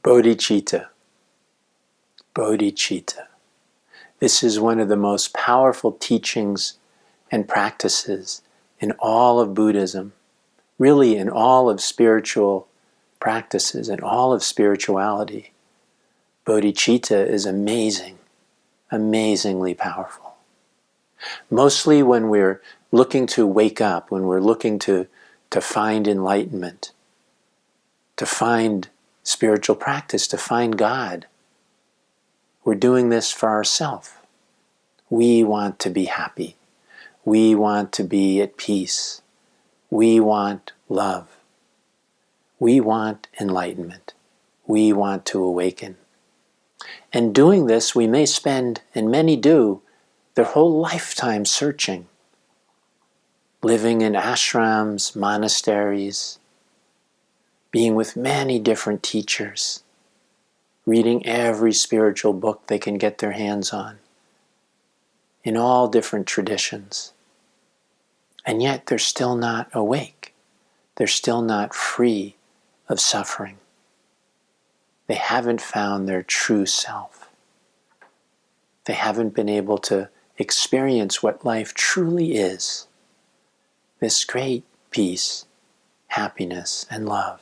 Bodhicitta. Bodhicitta. This is one of the most powerful teachings and practices in all of Buddhism, really in all of spiritual practices and all of spirituality. Bodhicitta is amazing, amazingly powerful. Mostly when we're looking to wake up, when we're looking to find enlightenment, to find spiritual practice, to find God, we're doing this for ourselves. We want to be happy. We want to be at peace. We want love. We want enlightenment. We want to awaken. And doing this, we may spend, and many do, their whole lifetime searching, living in ashrams, monasteries, being with many different teachers, reading every spiritual book they can get their hands on, in all different traditions. And yet they're still not awake. They're still not free of suffering. They haven't found their true self. They haven't been able to experience what life truly is. This great peace, happiness, and love.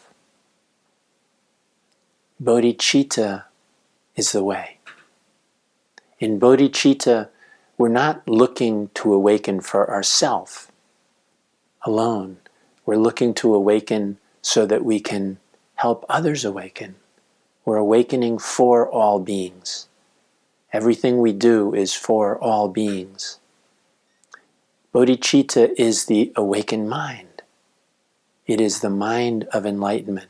Bodhicitta is the way. In bodhicitta, we're not looking to awaken for ourselves alone. We're looking to awaken so that we can help others awaken. We're awakening for all beings. Everything we do is for all beings. Bodhicitta is the awakened mind. It is the mind of enlightenment,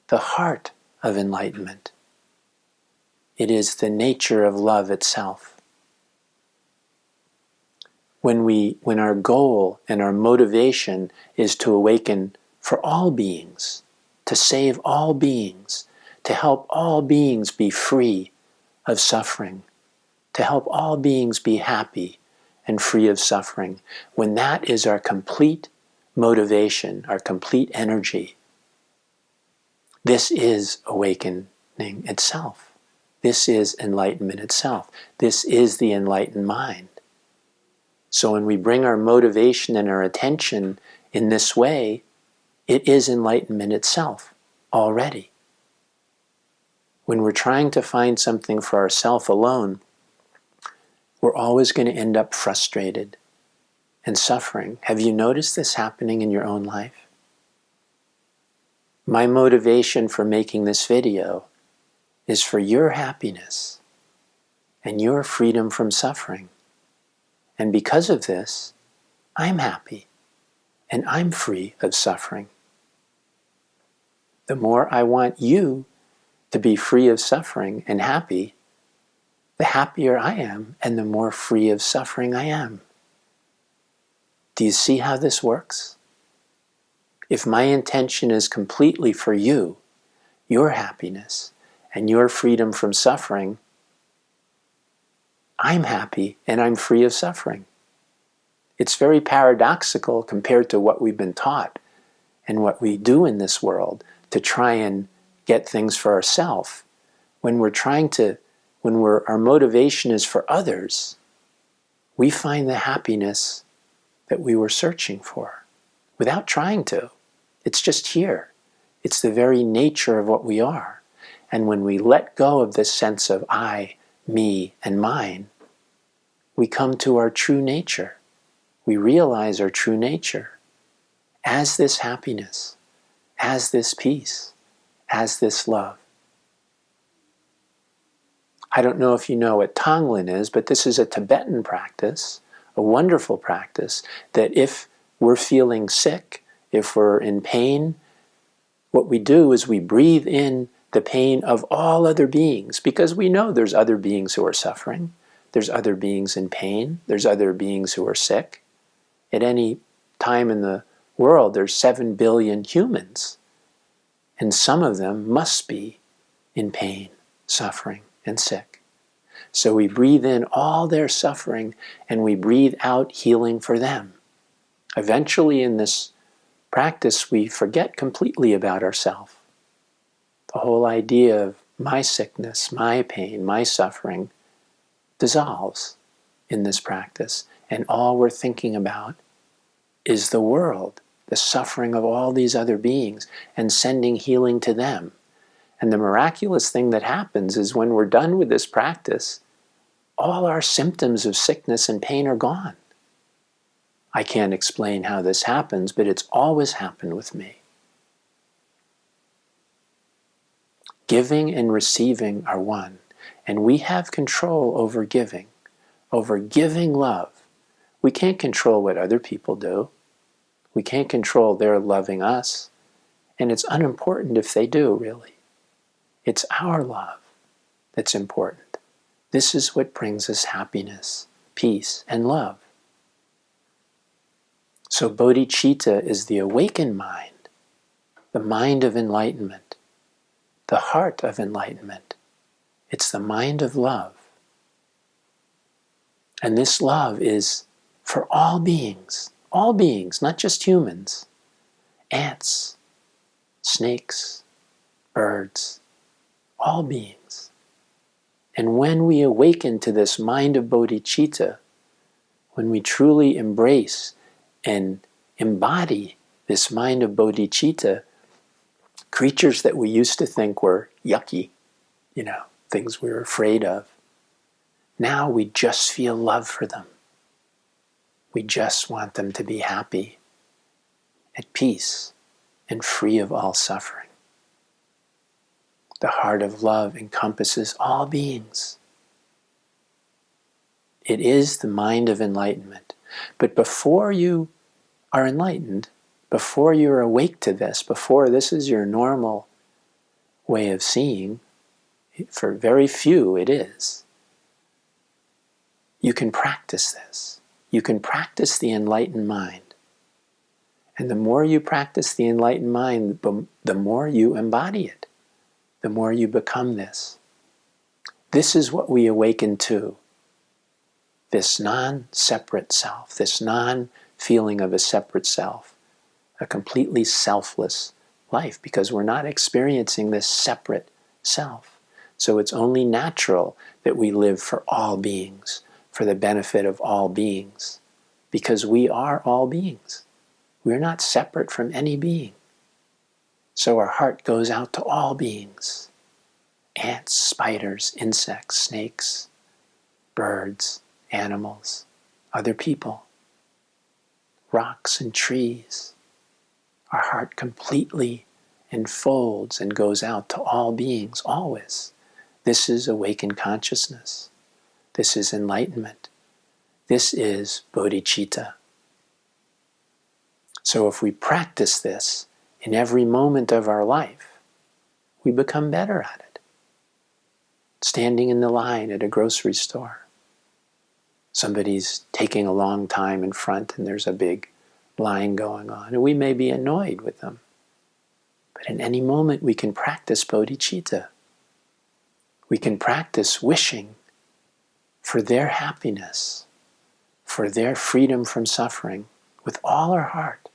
the heart of enlightenment. It is the nature of love itself. When our goal and our motivation is to awaken for all beings, to save all beings, to help all beings be free of suffering, to help all beings be happy and free of suffering, when that is our complete motivation, our complete energy, this is awakening itself. This is enlightenment itself. This is the enlightened mind. So when we bring our motivation and our attention in this way, it is enlightenment itself already. When we're trying to find something for ourselves alone, we're always going to end up frustrated and suffering. Have you noticed this happening in your own life? My motivation for making this video is for your happiness and your freedom from suffering. And because of this, I'm happy and I'm free of suffering. The more I want you to be free of suffering and happy, the happier I am and the more free of suffering I am. Do you see how this works? If my intention is completely for you, your happiness, and your freedom from suffering, I'm happy and I'm free of suffering. It's very paradoxical compared to what we've been taught and what we do in this world to try and get things for ourselves. When our motivation is for others, we find the happiness that we were searching for without trying to. It's just here. It's the very nature of what we are. And when we let go of this sense of I, me, and mine, we come to our true nature. We realize our true nature as this happiness, as this peace, as this love. I don't know if you know what Tonglen is, but this is a Tibetan practice, a wonderful practice, that if we're feeling sick, if we're in pain, what we do is we breathe in the pain of all other beings, because we know there's other beings who are suffering, there's other beings in pain, there's other beings who are sick. At any time in the world, there's 7 billion humans, and some of them must be in pain, suffering, and sick. So we breathe in all their suffering and we breathe out healing for them. Eventually in this practice, we forget completely about ourselves. The whole idea of my sickness, my pain, my suffering dissolves in this practice. And all we're thinking about is the world, the suffering of all these other beings, and sending healing to them. And the miraculous thing that happens is when we're done with this practice, all our symptoms of sickness and pain are gone. I can't explain how this happens, but it's always happened with me. Giving and receiving are one, and we have control over giving love. We can't control what other people do. We can't control their loving us, and it's unimportant if they do, really. It's our love that's important. This is what brings us happiness, peace, and love. So bodhicitta is the awakened mind, the mind of enlightenment, the heart of enlightenment. It's the mind of love. And this love is for all beings, not just humans, ants, snakes, birds, all beings. And when we awaken to this mind of bodhicitta, when we truly embrace and embody this mind of bodhicitta, creatures that we used to think were yucky, things we were afraid of, now we just feel love for them. We just want them to be happy, at peace, and free of all suffering. The heart of love encompasses all beings. It is the mind of enlightenment. But before you are enlightened, before you're awake to this, before this is your normal way of seeing, for very few it is, you can practice this. You can practice the enlightened mind. And the more you practice the enlightened mind, the more you embody it, the more you become this. This is what we awaken to. This non-separate self, this non-feeling of a separate self, a completely selfless life, because we're not experiencing this separate self. So it's only natural that we live for all beings, for the benefit of all beings, because we are all beings. We're not separate from any being. So our heart goes out to all beings. Ants, spiders, insects, snakes, birds, animals, other people, rocks and trees. Our heart completely enfolds and goes out to all beings, always. This is awakened consciousness. This is enlightenment. This is bodhicitta. So if we practice this in every moment of our life, we become better at it. Standing in the line at a grocery store. Somebody's taking a long time in front and there's a big line going on, and we may be annoyed with them. But in any moment we can practice bodhicitta. We can practice wishing for their happiness, for their freedom from suffering with all our heart.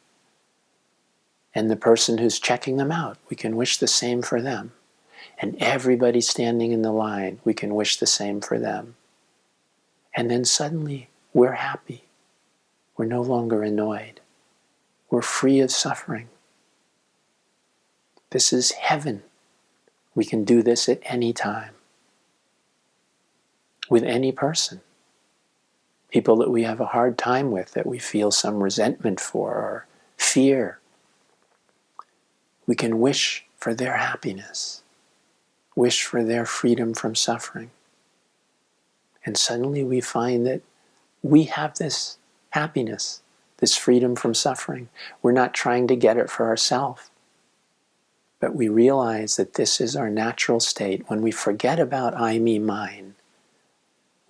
And the person who's checking them out, we can wish the same for them. And everybody standing in the line, we can wish the same for them. And then suddenly we're happy. We're no longer annoyed. We're free of suffering. This is heaven. We can do this at any time. With any person. People that we have a hard time with, that we feel some resentment for or fear. We can wish for their happiness. Wish for their freedom from suffering. And suddenly we find that we have this happiness, this freedom from suffering. We're not trying to get it for ourselves. But we realize that this is our natural state. When we forget about I, me, mine,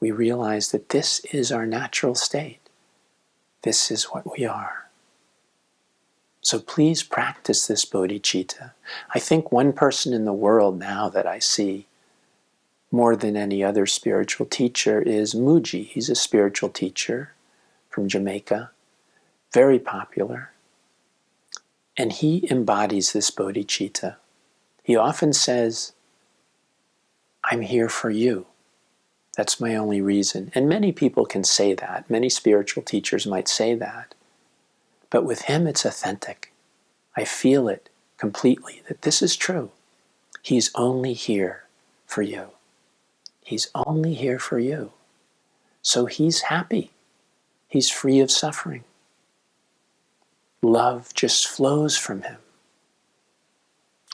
we realize that this is our natural state. This is what we are. So please practice this bodhicitta. I think one person in the world now that I see more than any other spiritual teacher is Muji. He's a spiritual teacher from Jamaica, very popular. And he embodies this bodhicitta. He often says, I'm here for you. That's my only reason. And many people can say that. Many spiritual teachers might say that. But with him, it's authentic. I feel it completely, that this is true. He's only here for you. He's only here for you. So he's happy. He's free of suffering. Love just flows from him.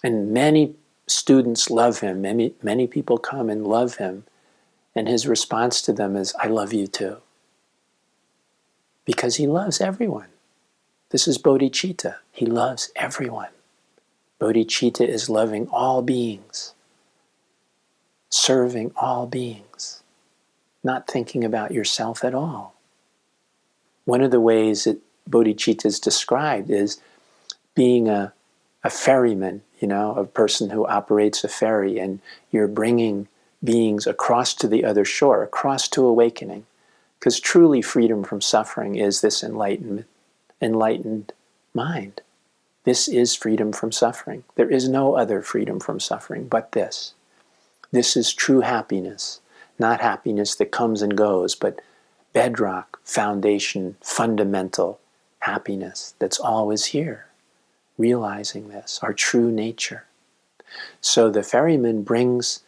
And many students love him. Many people come and love him. And his response to them is, I love you too. Because he loves everyone. This is Bodhicitta. He loves everyone. Bodhicitta is loving all beings, serving all beings, not thinking about yourself at all. One of the ways that Bodhicitta is described is being a ferryman, a person who operates a ferry, and you're bringing beings across to the other shore, across to awakening. Because truly freedom from suffering is this enlightened mind. This is freedom from suffering. There is no other freedom from suffering but this. This is true happiness, not happiness that comes and goes, but bedrock, foundation, fundamental happiness that's always here, realizing this, our true nature. So the ferryman brings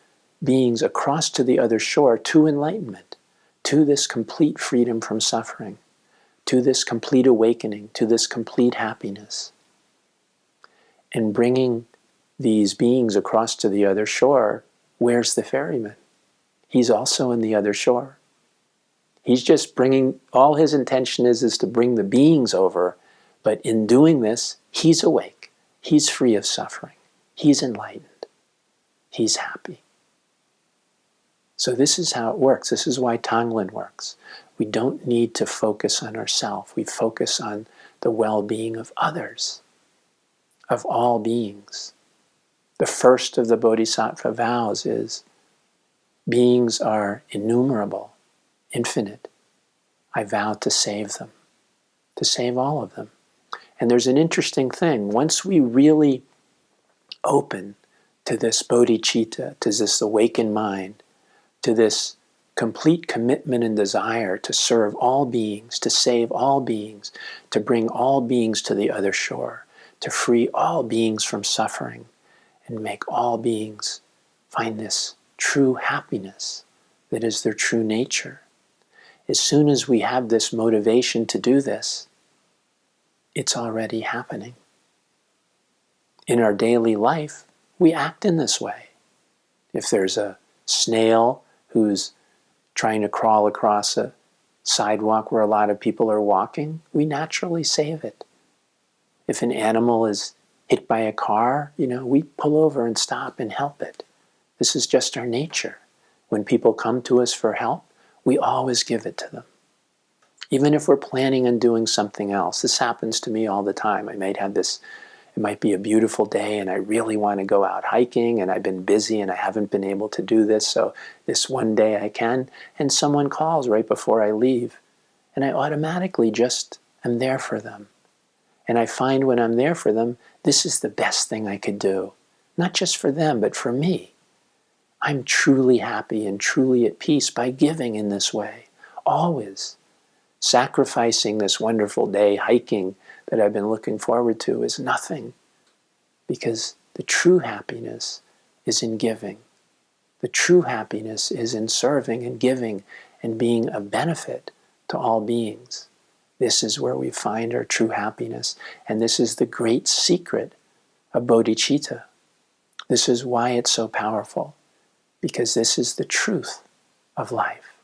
beings across to the other shore to enlightenment, to this complete freedom from suffering, to this complete awakening, to this complete happiness. And bringing these beings across to the other shore, where's the ferryman? He's also in the other shore. He's just bringing, all his intention is to bring the beings over, but in doing this, he's awake. He's free of suffering. He's enlightened. He's happy. So this is how it works. This is why Tonglen works. We don't need to focus on ourselves. We focus on the well-being of others, of all beings. The first of the Bodhisattva vows is, beings are innumerable, infinite. I vow to save them, to save all of them. And there's an interesting thing. Once we really open to this bodhicitta, to this awakened mind, to this complete commitment and desire to serve all beings, to save all beings, to bring all beings to the other shore, to free all beings from suffering, and make all beings find this true happiness that is their true nature. As soon as we have this motivation to do this, it's already happening. In our daily life, we act in this way. If there's a snail who's trying to crawl across a sidewalk where a lot of people are walking, we naturally save it. If an animal is hit by a car, we pull over and stop and help it. This is just our nature. When people come to us for help, we always give it to them. Even if we're planning on doing something else. This happens to me all the time. It might be a beautiful day and I really want to go out hiking and I've been busy and I haven't been able to do this, so this one day I can, and someone calls right before I leave, and I automatically just am there for them. And I find when I'm there for them, this is the best thing I could do. Not just for them, but for me. I'm truly happy and truly at peace by giving in this way, always. Sacrificing this wonderful day hiking that I've been looking forward to is nothing, because the true happiness is in giving. The true happiness is in serving and giving and being of benefit to all beings. This is where we find our true happiness, and this is the great secret of bodhicitta. This is why it's so powerful, because this is the truth of life.